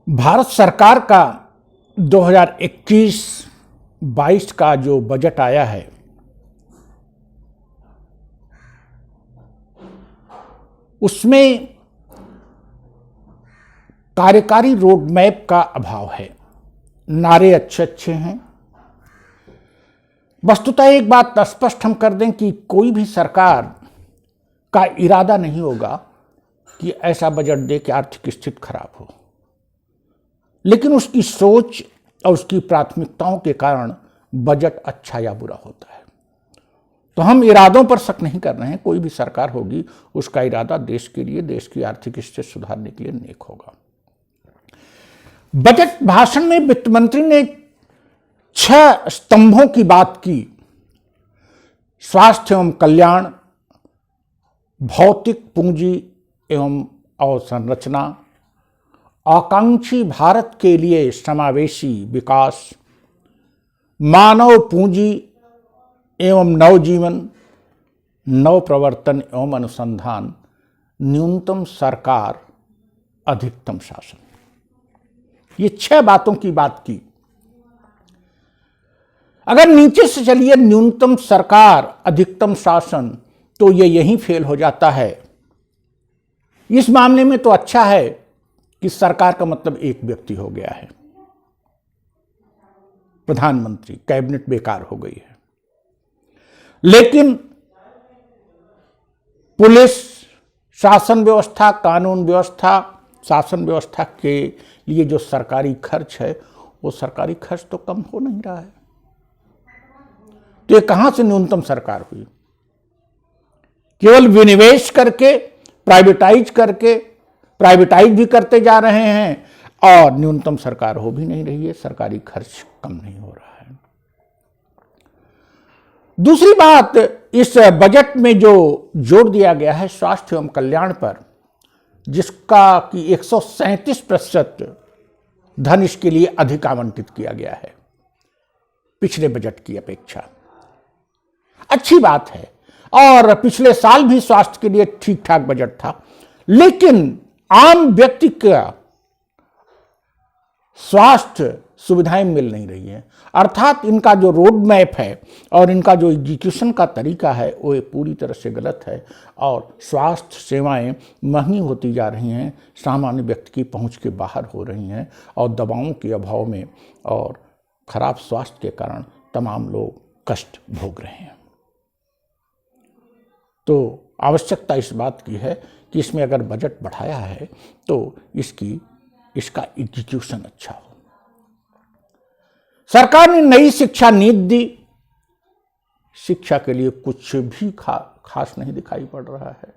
भारत सरकार का 2021-22 का जो बजट आया है उसमें कार्यकारी रोड मैप का अभाव है। नारे अच्छे अच्छे हैं। वस्तुतः एक बात स्पष्ट हम कर दें कि कोई भी सरकार का इरादा नहीं होगा कि ऐसा बजट दे कि आर्थिक स्थिति खराब हो, लेकिन उसकी सोच और उसकी प्राथमिकताओं के कारण बजट अच्छा या बुरा होता है। तो हम इरादों पर शक नहीं कर रहे हैं। कोई भी सरकार होगी उसका इरादा देश के लिए, देश की आर्थिक स्थिति सुधारने के लिए नेक होगा। बजट भाषण में वित्त मंत्री ने 6 स्तंभों की बात की। स्वास्थ्य एवं कल्याण, भौतिक पूंजी एवं अवसंरचना, आकांक्षी भारत के लिए समावेशी विकास, मानव पूंजी एवं नवजीवन, नव प्रवर्तन एवं अनुसंधान, न्यूनतम सरकार, अधिकतम शासन। ये 6 बातों की बात की। अगर नीचे से चलिए न्यूनतम सरकार, अधिकतम शासन, तो ये यहीं फेल हो जाता है। इस मामले में तो अच्छा है कि सरकार का मतलब एक व्यक्ति हो गया है, प्रधानमंत्री, कैबिनेट बेकार हो गई है। लेकिन पुलिस, शासन व्यवस्था, कानून व्यवस्था, शासन व्यवस्था के लिए जो सरकारी खर्च है वो सरकारी खर्च तो कम हो नहीं रहा है। तो ये कहां से न्यूनतम सरकार हुई? केवल विनिवेश करके, प्राइवेटाइज भी करते जा रहे हैं और न्यूनतम सरकार हो भी नहीं रही है, सरकारी खर्च कम नहीं हो रहा है। दूसरी बात, इस बजट में जो जोर दिया गया है स्वास्थ्य एवं कल्याण पर, जिसका कि 137% धन इसके लिए अधिक आवंटित किया गया है पिछले बजट की अपेक्षा। अच्छी बात है। और पिछले साल भी स्वास्थ्य के लिए ठीक ठाक बजट था, लेकिन आम व्यक्ति का स्वास्थ्य सुविधाएं मिल नहीं रही है। अर्थात इनका जो रोड मैप है और इनका जो एग्जीक्यूशन का तरीका है वो पूरी तरह से गलत है और स्वास्थ्य सेवाएं महंगी होती जा रही हैं, सामान्य व्यक्ति की पहुंच के बाहर हो रही हैं और दवाओं के अभाव में और खराब स्वास्थ्य के कारण तमाम लोग कष्ट भोग रहे हैं। तो आवश्यकता इस बात की है कि इसमें अगर बजट बढ़ाया है तो इसका एग्जीक्यूशन अच्छा हो। सरकार ने नई शिक्षा नीति दी। शिक्षा के लिए कुछ भी खास नहीं दिखाई पड़ रहा है।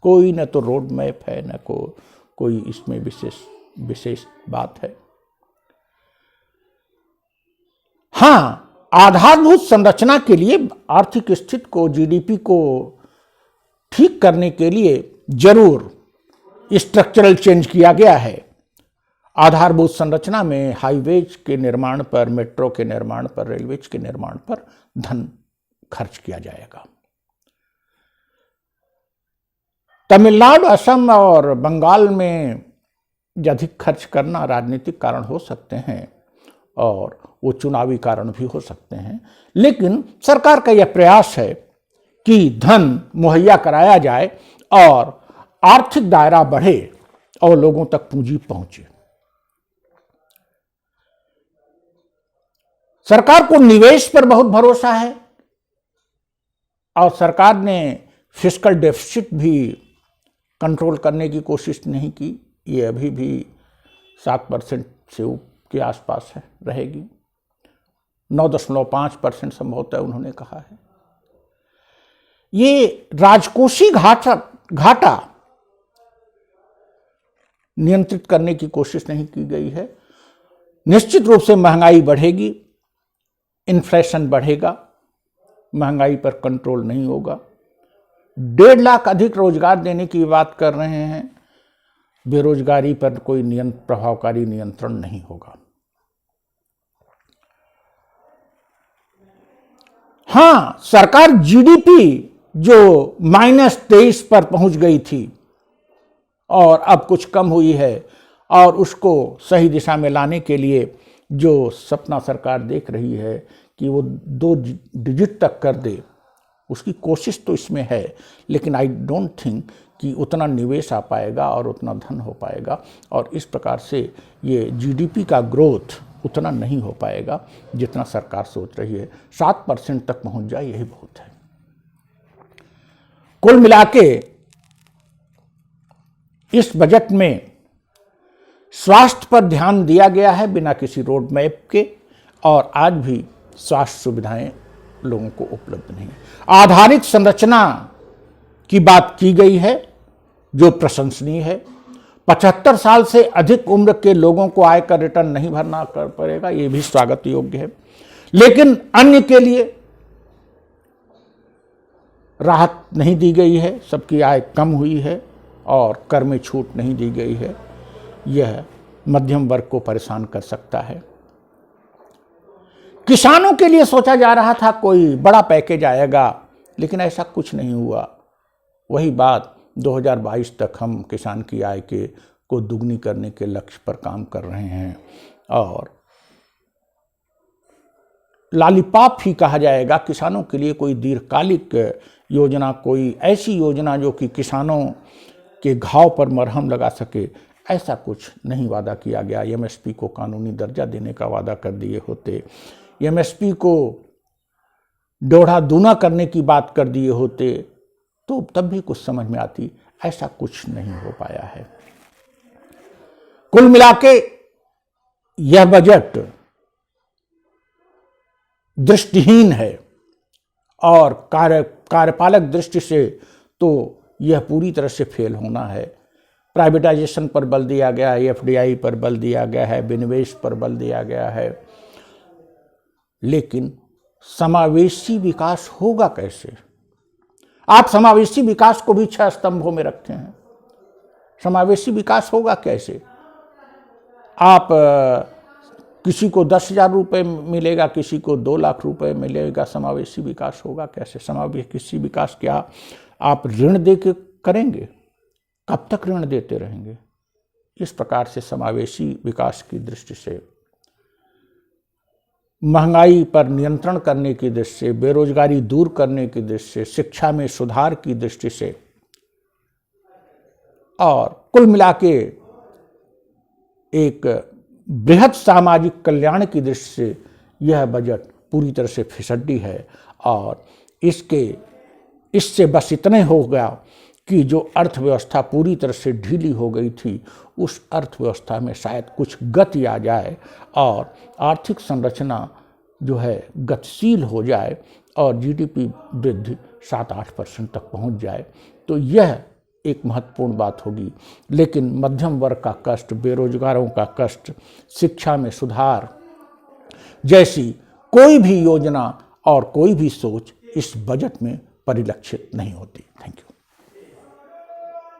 कोई न तो रोड मैप है, न कोई इसमें विशेष बात है। हाँ, आधारभूत संरचना के लिए, आर्थिक स्थिति को, जीडीपी को ठीक करने के लिए जरूर स्ट्रक्चरल चेंज किया गया है। आधारभूत संरचना में हाईवेज के निर्माण पर, मेट्रो के निर्माण पर, रेलवेज के निर्माण पर धन खर्च किया जाएगा। तमिलनाडु, असम और बंगाल में अधिक खर्च करना राजनीतिक कारण हो सकते हैं और वो चुनावी कारण भी हो सकते हैं, लेकिन सरकार का यह प्रयास है कि धन मुहैया कराया जाए और आर्थिक दायरा बढ़े और लोगों तक पूंजी पहुंचे। सरकार को निवेश पर बहुत भरोसा है और सरकार ने फिस्कल डेफिसिट भी कंट्रोल करने की कोशिश नहीं की। ये अभी भी 7% से के आसपास है, रहेगी। 9.5% संभवतः उन्होंने कहा है। ये राजकोषीय घाटा नियंत्रित करने की कोशिश नहीं की गई है। निश्चित रूप से महंगाई बढ़ेगी, इन्फ्लेशन बढ़ेगा, महंगाई पर कंट्रोल नहीं होगा। 1.5 लाख अधिक रोजगार देने की बात कर रहे हैं, बेरोजगारी पर कोई प्रभावकारी नियंत्रण नहीं होगा। हाँ, सरकार जीडीपी जो -23 पर पहुंच गई थी और अब कुछ कम हुई है और उसको सही दिशा में लाने के लिए जो सपना सरकार देख रही है कि वो 2 डिजिट तक कर दे, उसकी कोशिश तो इसमें है, लेकिन आई डोंट थिंक कि उतना निवेश आ पाएगा और उतना धन हो पाएगा, और इस प्रकार से ये जीडीपी का ग्रोथ उतना नहीं हो पाएगा जितना सरकार सोच रही है। 7% तक पहुंच जाए यही बहुत है। कुल मिला के इस बजट में स्वास्थ्य पर ध्यान दिया गया है बिना किसी रोड मैप के, और आज भी स्वास्थ्य सुविधाएं लोगों को उपलब्ध नहीं। आधारित संरचना की बात की गई है जो प्रशंसनीय है। 75 साल से अधिक उम्र के लोगों को आयकर रिटर्न नहीं भरना पड़ेगा, ये भी स्वागत योग्य है। लेकिन अन्य के लिए राहत नहीं दी गई है, सबकी आय कम हुई है और कर में छूट नहीं दी गई है। यह मध्यम वर्ग को परेशान कर सकता है। किसानों के लिए सोचा जा रहा था कोई बड़ा पैकेज आएगा, लेकिन ऐसा कुछ नहीं हुआ। वही बात 2022 तक हम किसान की आय को दुगनी करने के लक्ष्य पर काम कर रहे हैं, और लॉलीपॉप ही कहा जाएगा किसानों के लिए कोई दीर्घकालिक योजना, कोई ऐसी योजना जो कि किसानों के घाव पर मरहम लगा सके, ऐसा कुछ नहीं वादा किया गया। एमएसपी को कानूनी दर्जा देने का वादा कर दिए होते, एमएसपी को दोढ़ा दूना करने की बात कर दिए होते तो तब भी कुछ समझ में आती। ऐसा कुछ नहीं हो पाया है। कुल मिला के यह बजट दृष्टिहीन है, और कार्यपालक दृष्टि से तो यह पूरी तरह से फेल होना है। प्राइवेटाइजेशन पर बल दिया गया है, एफडीआई पर बल दिया गया है, विनिवेश पर बल दिया गया है, लेकिन समावेशी विकास होगा कैसे? आप समावेशी विकास को भी 6 स्तंभों में रखते हैं। समावेशी विकास होगा कैसे? आप किसी को 10,000 रुपये मिलेगा, किसी को 2 लाख रुपये मिलेगा, समावेशी विकास होगा कैसे? समावेशी विकास क्या आप ऋण दे के करेंगे? कब तक ऋण देते रहेंगे? इस प्रकार से समावेशी विकास की दृष्टि से, महंगाई पर नियंत्रण करने की दृष्टि से, बेरोजगारी दूर करने की दृष्टि से, शिक्षा में सुधार की दृष्टि से, और कुल मिला के एक बृहद सामाजिक कल्याण की दृष्टि से यह बजट पूरी तरह से फिसड्डी है। और इससे बस इतने हो गया कि जो अर्थव्यवस्था पूरी तरह से ढीली हो गई थी, उस अर्थव्यवस्था में शायद कुछ गति आ जाए और आर्थिक संरचना जो है गतिशील हो जाए और जीडीपी वृद्धि 7-8% तक पहुंच जाए, तो यह एक महत्वपूर्ण बात होगी। लेकिन मध्यम वर्ग का कष्ट, बेरोजगारों का कष्ट, शिक्षा में सुधार जैसी कोई भी योजना और कोई भी सोच इस बजट में परिलक्षित नहीं होती। Thank you.